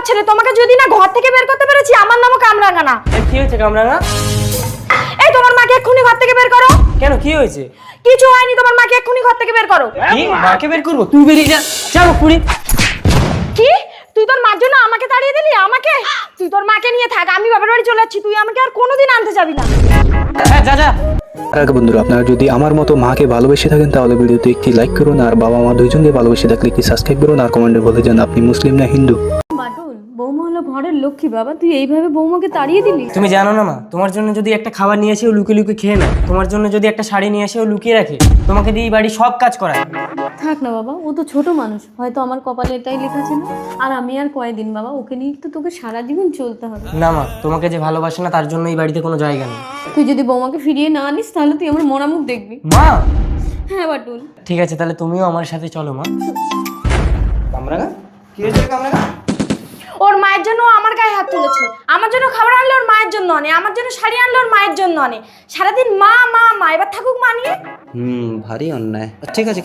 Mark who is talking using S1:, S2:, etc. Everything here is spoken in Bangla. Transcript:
S1: হচ্ছে রে? তোমাকে যদি না ঘর থেকে বের করতে পেরেছি, আমার নামও কামরাঙা না।
S2: কি হয়েছে কামরাঙা?
S1: এই তোমার মাকে এক্ষুনি ঘর থেকে বের করো।
S2: কেন, কি হয়েছে?
S1: কিছু হয়নি, তোমার মাকে এক্ষুনি ঘর থেকে বের করো।
S2: কি, মাকে বের করবো? তুই বেরিয়ে যা, যাও পুরি।
S1: কি, তুই তোর মার জন্য আমাকে তাড়িয়ে দিলি? আমাকে? তুই তোর মাকে নিয়ে থাক, আমি বাবার বাড়ি চলে যাচ্ছি। তুই আমাকে আর কোনোদিন আনতে যাবি না।
S2: হ্যাঁ, যা যা।
S3: আর বন্ধুরা, আপনারা যদি আমার মতো মাকে ভালোবেসে থাকেন তাহলে ভিডিওতে একটি লাইক করুন, আর বাবা মা দুইজনকে ভালোবেসে থাকলে একটি সাবস্ক্রাইব করুন, আর কমেন্টে বলে যান আপনি মুসলিম না হিন্দু।
S4: বাটুল, বৌমা হলো ঘরের লক্ষ্মী বাবা, তুই এইভাবে বৌমাকে তাড়িয়ে দিলি?
S2: তুমি জানো না মা, তোমার জন্য যদি একটা খাবার নিয়ে আসে ও লুকিয়ে লুকিয়ে খেয়ে নেয়, তোমার জন্য যদি একটা শাড়ি নিয়ে আসে ও লুকিয়ে রাখে, তোমাকে দিয়ে এই বাড়ি সব কাজ করায়।
S4: থাক না বাবা, ও তো ছোট মানুষ, হয়তো আমার কপালে এটাই লেখা ছিল। আর আমি আর কয়দিন বাবা, ওকে নিয়ে তো তোকে সারা জীবন চলতে হবে।
S2: না মা, তোমাকে যে ভালোবাসে না তার জন্য এই বাড়িতে কোনো জায়গা নেই।
S4: তুই যদি বৌমাকে ফিরিয়ে না আনিস তাহলে তুই আমার মরা মুখ দেখবি।
S2: মা
S4: হ্যাঁ বাটুল।
S2: ঠিক আছে, তাহলে তুমিও আমার সাথে চলো মা। কামরাঙা, কি হয়েছে কামরাঙা?
S1: ওর মায়ের জন্য ও আমার গায়ে হাত তুলেছে। আমার জন্য খাবার আনলে ওর মায়ের জন্য আনে, আমার জন্য শাড়ি আনলে ওর মায়ের জন্য আনে। সারাদিন মা মা মা, এবার থাকুক মা নিয়ে।
S5: ভারী অন্যায়। ঠিক আছে